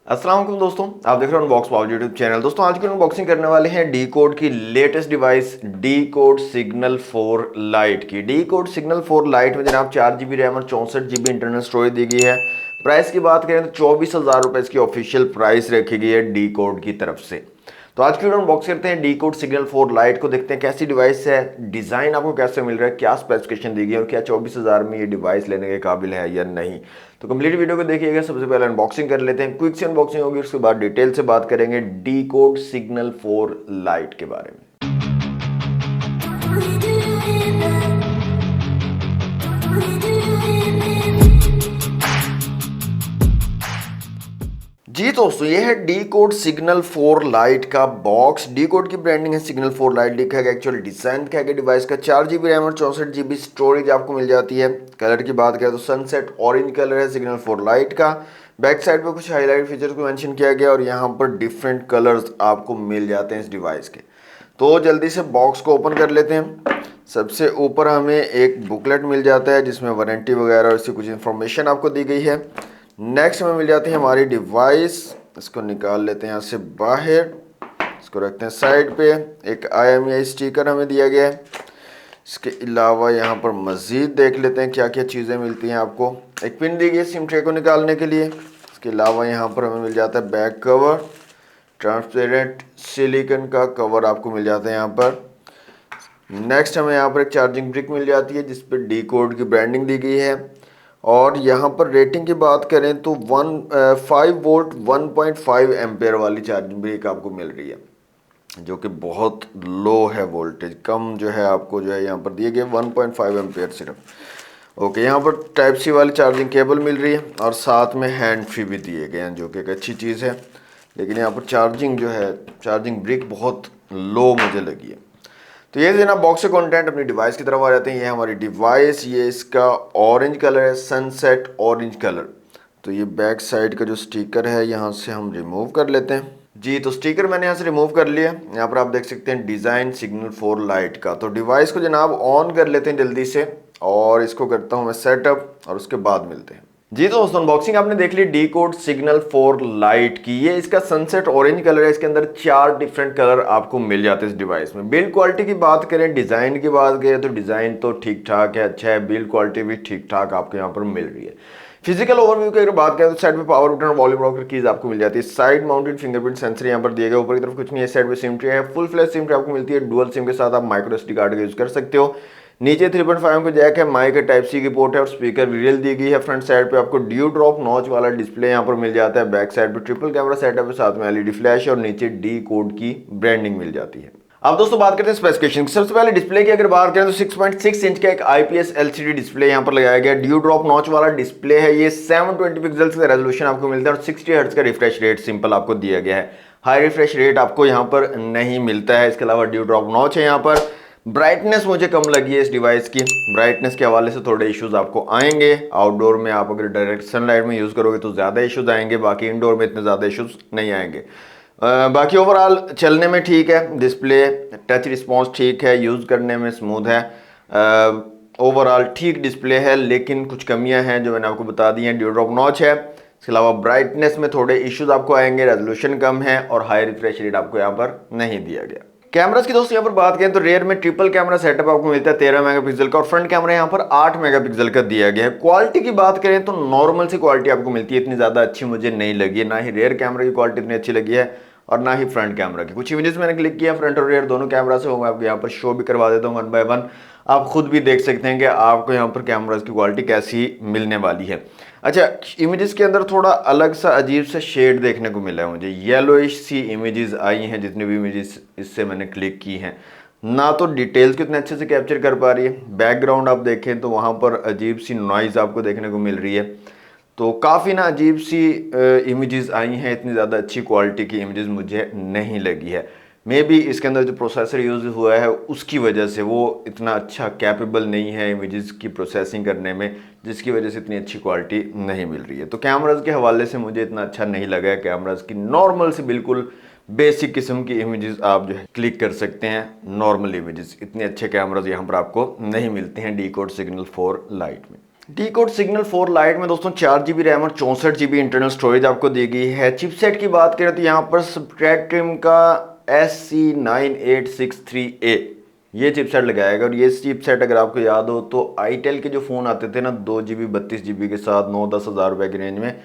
अस्सलाम वालेकुम दोस्तों, आप देख रहे हो अनबॉक्स पावर यूट्यूब चैनल। दोस्तों आज की अनबॉक्सिंग करने वाले हैं डी कोड की latest device D code signal 4 light की। डी कोड सिग्नल 4 लाइट में जनाब 4 GB रैम और 64 GB इंटरनल स्टोरेज दी गई है। प्राइस की बात करें तो 24,000 रुपए इसकी ऑफिशियल प्राइस रखी गई है डी कोड की तरफ से। तो आज की वीडियो अनबॉक्स करते हैं डी कोड सिग्नल 4 लाइट को, देखते हैं कैसी डिवाइस है, डिजाइन आपको कैसे मिल रहा है, क्या स्पेसिफिकेशन दी गई है और क्या 24,000 में ये डिवाइस लेने के काबिल है या नहीं। तो कंप्लीट वीडियो को देखिएगा। सबसे पहले अनबॉक्सिंग कर लेते हैं, क्विक सी अनबॉक्सिंग होगी, उसके बाद डिटेल से बात करेंगे डी कोड सिग्नल 4 लाइट के बारे में। जी दोस्तों, ये है डी कोड सिग्नल 4 लाइट का बॉक्स। डी कोड की ब्रांडिंग है, सिग्नल 4 लाइट लिखा है। एक्चुअल डिजाइन क्या है डिवाइस का, 4 GB रैम और 64 GB स्टोरेज आपको मिल जाती है। कलर की बात करें तो सनसेट ऑरेंज कलर है सिग्नल 4 लाइट का। बैक साइड पे कुछ हाईलाइट फीचर्स को मेंशन किया गया और यहाँ पर डिफरेंट कलर्स आपको मिल जाते हैं इस डिवाइस के। तो जल्दी से बॉक्स को ओपन कर लेते हैं। सबसे ऊपर हमें एक बुकलेट मिल जाता है जिसमें वारंटी वगैरह और इसकी कुछ इन्फॉर्मेशन आपको दी गई है। नेक्स्ट हमें मिल जाती है हमारी डिवाइस। इसको निकाल लेते हैं यहाँ से बाहर, इसको रखते हैं साइड पे। एक IMEI स्टिकर हमें दिया गया है। इसके अलावा यहाँ पर मज़ीद देख लेते हैं क्या क्या चीज़ें मिलती हैं आपको। एक पिन दी गई है सिम ट्रे को निकालने के लिए। इसके अलावा यहाँ पर हमें मिल जाता है बैक कवर, ट्रांसपेरेंट सिलिकन का कवर आपको मिल जाता है यहाँ पर। नेक्स्ट हमें यहाँ पर एक चार्जिंग ब्रिक मिल जाती है जिस पर डी कोड की ब्रांडिंग दी गई है। और यहाँ पर रेटिंग की बात करें तो 5 वोल्ट 1.5 एम्पेयर वाली चार्जिंग ब्रिक आपको मिल रही है, जो कि बहुत लो है, वोल्टेज कम जो है आपको जो है यहाँ पर दिए गए 1.5 एम्पेयर सिर्फ। ओके, यहाँ पर टाइप सी वाली चार्जिंग केबल मिल रही है और साथ में हैंड फ्री भी दिए गए हैं, जो कि एक अच्छी चीज़ है। लेकिन यहाँ पर चार्जिंग जो है, चार्जिंग ब्रिक बहुत लो मुझे लगी है। तो ये जनाब बॉक्स से कंटेंट अपनी डिवाइस की तरफ आ जाते हैं। ये हमारी डिवाइस, ये इसका ऑरेंज कलर है, सनसेट ऑरेंज कलर। तो ये बैक साइड का जो स्टिकर है यहाँ से हम रिमूव कर लेते हैं। जी, तो स्टिकर मैंने यहाँ से रिमूव कर लिया। यहाँ पर आप देख सकते हैं डिज़ाइन सिग्नल 4 लाइट का। तो डिवाइस को जनाब ऑन कर लेते हैं जल्दी से और इसको करता हूँ मैं सेटअप और उसके बाद मिलते हैं। जी दोस्तों, अनबॉक्सिंग आपने देख ली डी कोड सिग्नल 4 लाइट की। ये इसका सनसेट ऑरेंज कलर है। इसके अंदर 4 डिफरेंट कलर आपको मिल जाते हैं इस डिवाइस में। बिल्ड क्वालिटी की बात करें, डिज़ाइन की बात करें तो डिज़ाइन तो ठीक ठाक है, अच्छा है। बिल्ड क्वालिटी भी ठीक ठाक आपको यहाँ पर मिल रही है। फिजिकल ओवरव्यू की अगर बात करें तो साइड पे पावर बटन और वॉल्यूम रॉकर कीज आपको मिल जाती है। साइड माउंटेड फिंगरप्रिंट सेंसर यहाँ पर दिए गए, ऊपर की तरफ कुछ नहीं है। साइड पे सिम ट्रे है, फुल फ्लैश सिम ट्रे आपको मिलती है। डुअल सिम के साथ आप माइक्रो SD कार्ड का यूज कर सकते हो। नीचे 3.5 का जैक है, माइक टाइप सी की पोर्ट है और स्पीकर रियल दी गई है। फ्रंट साइड पे आपको ड्यू ड्रॉप नॉच वाला डिस्प्ले यहाँ पर मिल जाता है। बैक साइड पे ट्रिपल कैमरा सेटअप है, साथ में LED फ्लैश और नीचे डी कोड की ब्रांडिंग मिल जाती है। अब दोस्तों बात करते हैं स्पेसिफिकेशन की। सबसे पहले डिस्प्ले की अगर बात करें तो 6.6 इंच का एक IPS LCD डिस्प्ले यहाँ पर लगाया गया। ड्यू ड्रॉप नॉच वाला डिस्प्ले है। ये 720 पिक्सल्स का रेजोल्यूशन आपको मिलता है और 60 हर्ट्ज का रिफ्रेश रेट सिंपल आपको दिया गया है। हाई रिफ्रेश रेट आपको यहाँ पर नहीं मिलता है। इसके अलावा ड्यू ड्रॉप नॉच है यहाँ पर। ब्राइटनेस मुझे कम लगी है इस डिवाइस की। ब्राइटनेस के हवाले से थोड़े इश्यूज आपको आएंगे। आउटडोर में आप अगर डायरेक्ट सनलाइट में यूज करोगे तो ज्यादा इश्यूज आएंगे, बाकी इंडोर में इतने ज्यादा इश्यूज नहीं आएंगे। बाकी ओवरऑल चलने में ठीक है, डिस्प्ले टच रिस्पॉन्स ठीक है, यूज करने में स्मूथ है। ओवरऑल ठीक डिस्प्ले है, लेकिन कुछ कमियां हैं जो मैंने आपको बता दी हैं। ड्यू ड्रॉप नॉच है, इसके अलावा ब्राइटनेस में थोड़े इश्यूज आपको आएंगे, रेजोल्यूशन कम है और हाई रिफ्रेश रेट आपको यहाँ पर नहीं दिया गया। कैमरास की दोस्तों यहाँ पर बात करें तो रेयर में ट्रिपल कैमरा सेटअप आपको मिलता है 13 मेगापिक्सल का और फ्रंट कैमरा यहाँ पर 8 मेगापिक्सल का दिया गया है। क्वालिटी की बात करें तो नॉर्मल सी क्वालिटी आपको मिलती है, इतनी ज्यादा अच्छी मुझे नहीं लगी है। ना ही रेयर कैमरा की क्वालिटी इतनी अच्छी लगी है और ना ही फ्रंट कैमरा की। कुछ इमेजेस मैंने क्लिक किया फ्रंट और रेयर दोनों कैमरा से, मैं आपको यहाँ पर शो भी करवा देता हूँ 1 बाय 1। आप खुद भी देख सकते हैं कि आपको यहाँ पर कैमरास की क्वालिटी कैसी मिलने वाली है। अच्छा, इमेजेस के अंदर थोड़ा अलग सा अजीब सा शेड देखने को मिला है मुझे। येलोइश सी इमेजेस आई हैं जितनी भी इमेजेस इससे मैंने क्लिक की हैं, ना तो डिटेल्स कितने अच्छे से कैप्चर कर पा रही है। बैकग्राउंड आप देखें तो वहाँ पर अजीब सी नॉइज़ आपको देखने को मिल रही है। तो काफ़ी ना अजीब सी इमेजेस आई हैं, इतनी ज़्यादा अच्छी क्वालिटी की इमेजेस मुझे नहीं लगी है। मे बी इसके अंदर जो प्रोसेसर यूज़ हुआ है उसकी वजह से वो इतना अच्छा कैपेबल नहीं है इमेजेस की प्रोसेसिंग करने में, जिसकी वजह से इतनी अच्छी क्वालिटी नहीं मिल रही है। तो कैमराज के हवाले से मुझे इतना अच्छा नहीं लगा है। कैमराज की नॉर्मल से बिल्कुल बेसिक किस्म की इमेजेस आप जो है क्लिक कर सकते हैं। नॉर्मल इमेजेस, इतने अच्छे कैमराज यहाँ पर आपको नहीं मिलते हैं डी कोड सिग्नल 4 लाइट में। डी कोड सिग्नल 4 लाइट में दोस्तों 4 GB रैम और 64 GB इंटरनल स्टोरेज आपको दी गई है। चिपसेट की बात करें तो यहाँ पर स्पेक्ट्रम का SC9863A ये चिपसेट लगाएगा। और ये चिपसेट अगर आपको याद हो तो आईटेल के जो फ़ोन आते थे ना 2 GB 32 GB के साथ 9-10 हज़ार रुपये की रेंज में,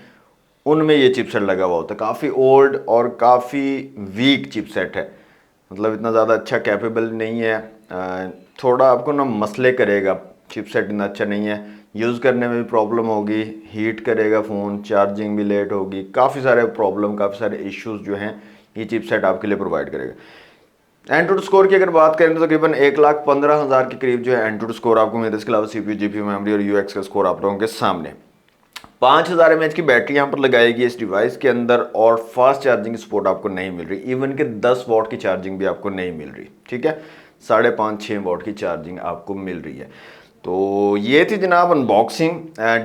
उनमें ये चिपसेट लगा हुआ होता है। काफ़ी ओल्ड और काफ़ी वीक चिपसेट है, मतलब इतना ज़्यादा अच्छा कैपेबल नहीं है। थोड़ा आपको ना मसले करेगा, चिपसेट इतना अच्छा नहीं है, यूज़ करने में भी प्रॉब्लम होगी, हीट करेगा फ़ोन, चार्जिंग भी लेट होगी, काफ़ी सारे प्रॉब्लम, काफ़ी सारे इश्यूज जो हैं ये चिपसेट आपके लिए प्रोवाइड करेगा। एंड्रॉइड स्कोर की अगर बात करें तो तकरीबन 1,15,000 के करीब जो है एंड्रॉइड स्कोर आपको मिलता है। इसके अलावा CPU, GPU, मेमोरी और UX का स्कोर आप लोगों के सामने। 5000 mAh की बैटरी यहाँ पर लगाएगी इस डिवाइस के अंदर, और फास्ट चार्जिंग की सपोर्ट आपको नहीं मिल रही, इवन के 10 वॉट की चार्जिंग भी आपको नहीं मिल रही, ठीक है। 5.5-6 वॉट की चार्जिंग आपको मिल रही है। तो ये थी जनाब unboxing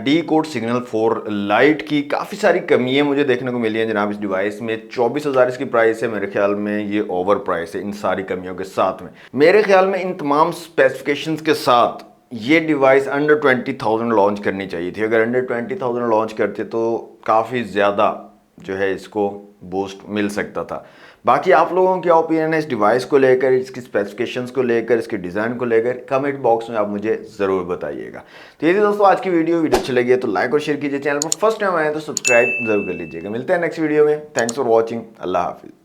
D code signal 4 light की। काफ़ी सारी कमियां मुझे देखने को मिली हैं जनाब इस डिवाइस में। 24,000 इसकी प्राइस है, मेरे ख्याल में ये ओवर प्राइस है इन सारी कमियों के साथ में। मेरे ख्याल में इन तमाम स्पेसिफिकेशंस के साथ ये डिवाइस अंडर 20,000 लॉन्च करनी चाहिए थी। अगर अंडर 20,000 लॉन्च करते तो काफ़ी ज़्यादा जो है इसको बूस्ट मिल सकता था। बाकी आप लोगों की ओपिनियन है इस डिवाइस को लेकर, इसकी स्पेसिफिकेशंस को लेकर, इसके डिज़ाइन को लेकर, कमेंट बॉक्स में आप मुझे ज़रूर बताइएगा। तो ये थी दोस्तों आज की वीडियो अच्छी लगी है तो लाइक और शेयर कीजिए। चैनल पर फर्स्ट टाइम आए तो सब्सक्राइब जरूर कर लीजिएगा। मिलते हैं नेक्स्ट वीडियो में। Thanks for watching. अल्लाह हाफिज़।